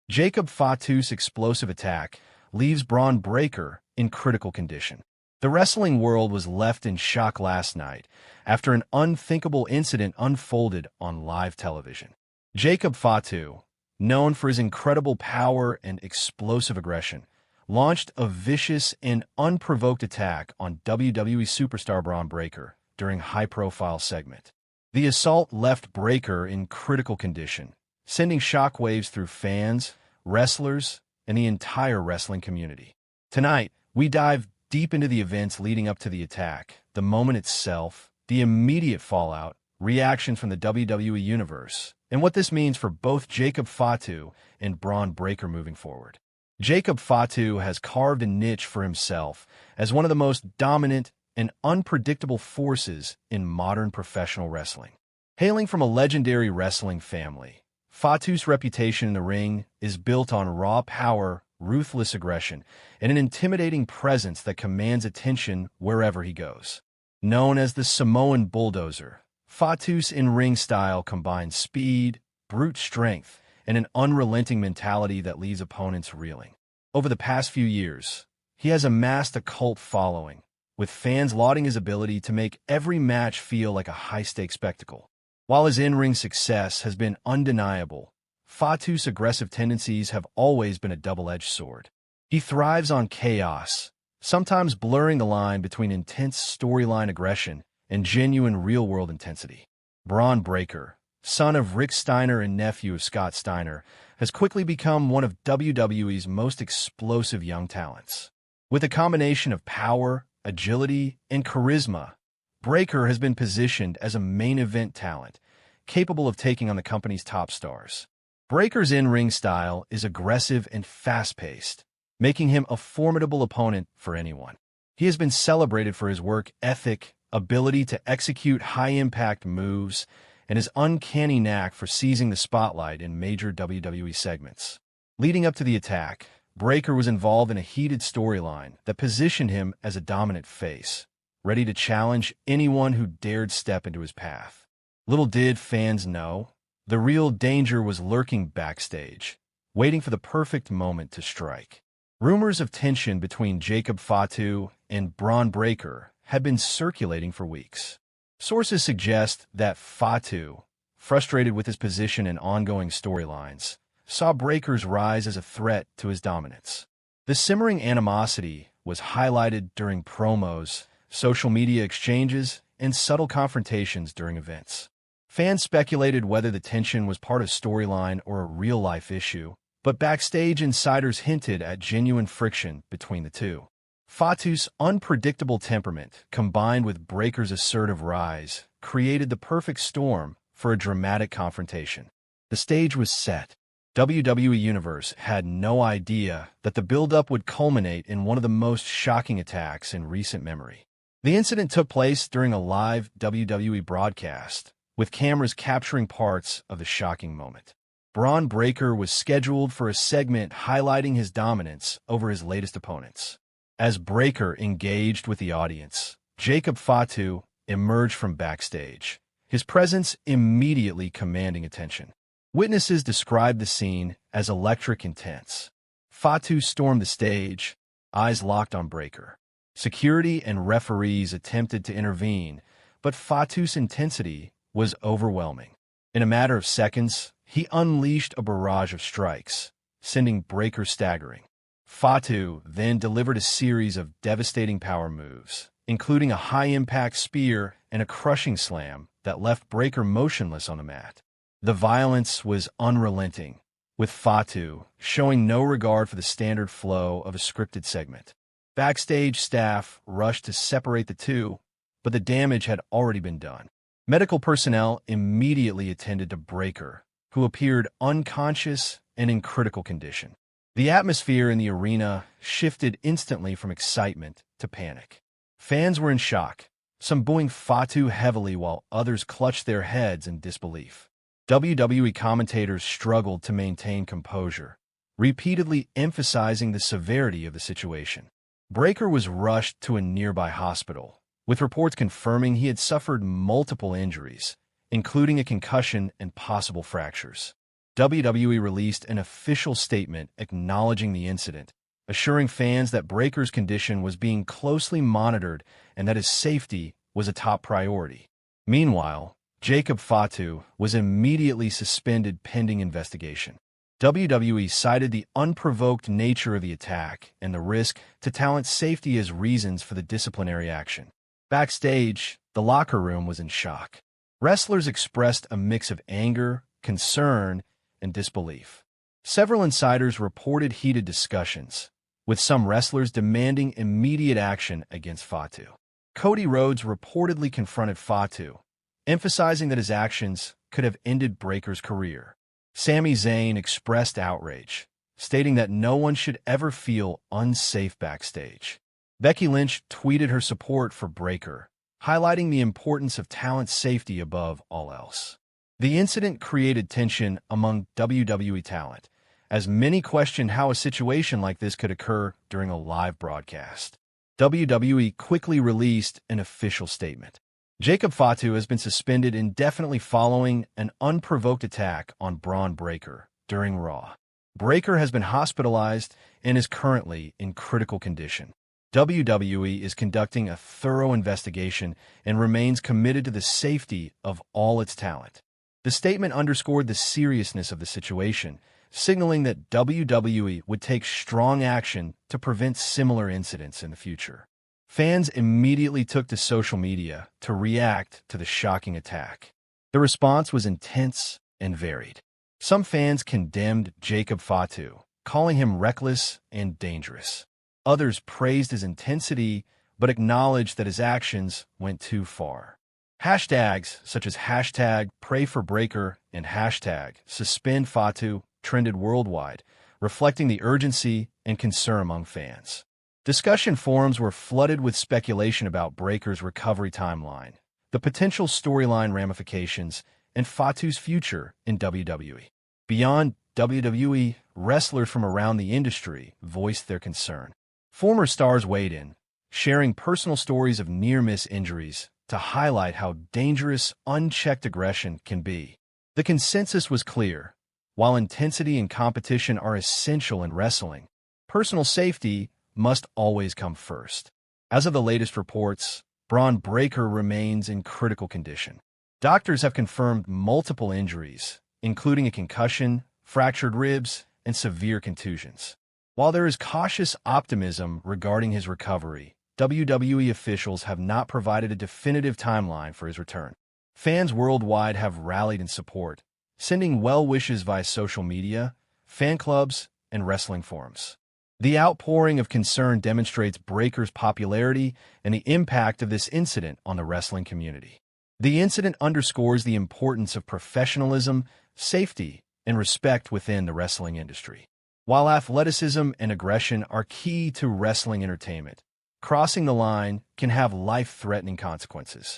Jacob Fatu's explosive attack leaves Bron Breakker in critical condition. The wrestling world was left in shock last night after an unthinkable incident unfolded on live television. Jacob Fatu, known for his incredible power and explosive aggression, launched a vicious and unprovoked attack on WWE superstar Bron Breakker during a high-profile segment. The assault left Breakker in critical condition, sending shockwaves through fans, wrestlers, and the entire wrestling community. Tonight, we dive deep into the events leading up to the attack, the moment itself, the immediate fallout, reactions from the WWE Universe, and what this means for both Jacob Fatu and Bron Breakker moving forward. Jacob Fatu has carved a niche for himself as one of the most dominant and unpredictable forces in modern professional wrestling. Hailing from a legendary wrestling family, Fatu's reputation in the ring is built on raw power, ruthless aggression, and an intimidating presence that commands attention wherever he goes. Known as the Samoan Bulldozer, Fatu's in-ring style combines speed, brute strength, and an unrelenting mentality that leaves opponents reeling. Over the past few years, he has amassed a cult following, with fans lauding his ability to make every match feel like a high-stakes spectacle. While his in-ring success has been undeniable, Fatu's aggressive tendencies have always been a double-edged sword. He thrives on chaos, sometimes blurring the line between intense storyline aggression and genuine real-world intensity. Bron Breakker, son of Rick Steiner and nephew of Scott Steiner, has quickly become one of WWE's most explosive young talents. With a combination of power, agility, and charisma, Breakker has been positioned as a main event talent, capable of taking on the company's top stars. Breakker's in-ring style is aggressive and fast-paced, making him a formidable opponent for anyone. He has been celebrated for his work ethic, ability to execute high-impact moves, and his uncanny knack for seizing the spotlight in major WWE segments. Leading up to the attack, Breakker was involved in a heated storyline that positioned him as a dominant face, ready to challenge anyone who dared step into his path. Little did fans know, the real danger was lurking backstage, waiting for the perfect moment to strike. Rumors of tension between Jacob Fatu and Bron Breakker had been circulating for weeks. Sources suggest that Fatu, frustrated with his position in ongoing storylines, saw Breakker's rise as a threat to his dominance. The simmering animosity was highlighted during promos, social media exchanges, and subtle confrontations during events. Fans speculated whether the tension was part of storyline or a real-life issue, but backstage insiders hinted at genuine friction between the two. Fatu's unpredictable temperament, combined with Breakker's assertive rise, created the perfect storm for a dramatic confrontation. The stage was set. WWE Universe had no idea that the build-up would culminate in one of the most shocking attacks in recent memory. The incident took place during a live WWE broadcast, with cameras capturing parts of the shocking moment. Bron Breakker was scheduled for a segment highlighting his dominance over his latest opponents. As Breakker engaged with the audience, Jacob Fatu emerged from backstage, his presence immediately commanding attention. Witnesses described the scene as electric intense. Fatu stormed the stage, eyes locked on Breakker. Security and referees attempted to intervene, but Fatu's intensity was overwhelming. In a matter of seconds, he unleashed a barrage of strikes, sending Breakker staggering. Fatu then delivered a series of devastating power moves, including a high-impact spear and a crushing slam that left Breakker motionless on the mat. The violence was unrelenting, with Fatu showing no regard for the standard flow of a scripted segment. Backstage staff rushed to separate the two, but the damage had already been done. Medical personnel immediately attended to Breakker, who appeared unconscious and in critical condition. The atmosphere in the arena shifted instantly from excitement to panic. Fans were in shock, some booing Fatu heavily while others clutched their heads in disbelief. WWE commentators struggled to maintain composure, repeatedly emphasizing the severity of the situation. Breakker was rushed to a nearby hospital, with reports confirming he had suffered multiple injuries, including a concussion and possible fractures. WWE released an official statement acknowledging the incident, assuring fans that Breaker's condition was being closely monitored and that his safety was a top priority. Meanwhile, Jacob Fatu was immediately suspended pending investigation. WWE cited the unprovoked nature of the attack and the risk to talent's safety as reasons for the disciplinary action. Backstage, the locker room was in shock. Wrestlers expressed a mix of anger, concern, and disbelief. Several insiders reported heated discussions, with some wrestlers demanding immediate action against Fatu. Cody Rhodes reportedly confronted Fatu, emphasizing that his actions could have ended Breaker's career. Sami Zayn expressed outrage, stating that no one should ever feel unsafe backstage. Becky Lynch tweeted her support for Breaker, highlighting the importance of talent safety above all else. The incident created tension among WWE talent, as many questioned how a situation like this could occur during a live broadcast. WWE quickly released an official statement. Jacob Fatu has been suspended indefinitely following an unprovoked attack on Bron Breakker during Raw. Breakker has been hospitalized and is currently in critical condition. WWE is conducting a thorough investigation and remains committed to the safety of all its talent. The statement underscored the seriousness of the situation, signaling that WWE would take strong action to prevent similar incidents in the future. Fans immediately took to social media to react to the shocking attack. The response was intense and varied. Some fans condemned Jacob Fatu, calling him reckless and dangerous. Others praised his intensity, but acknowledged that his actions went too far. Hashtags such as #PrayForBreaker and #SuspendFatu trended worldwide, reflecting the urgency and concern among fans. Discussion forums were flooded with speculation about Breaker's recovery timeline, the potential storyline ramifications, and Fatu's future in WWE. Beyond WWE, wrestlers from around the industry voiced their concern. Former stars weighed in, sharing personal stories of near-miss injuries to highlight how dangerous unchecked aggression can be. The consensus was clear. While intensity and competition are essential in wrestling, personal safety must always come first. As of the latest reports, Bron Breakker remains in critical condition. Doctors have confirmed multiple injuries, including a concussion, fractured ribs, and severe contusions. While there is cautious optimism regarding his recovery, WWE officials have not provided a definitive timeline for his return. Fans worldwide have rallied in support, sending well wishes via social media, fan clubs, and wrestling forums. The outpouring of concern demonstrates Breakker's popularity and the impact of this incident on the wrestling community. The incident underscores the importance of professionalism, safety, and respect within the wrestling industry. While athleticism and aggression are key to wrestling entertainment, crossing the line can have life-threatening consequences.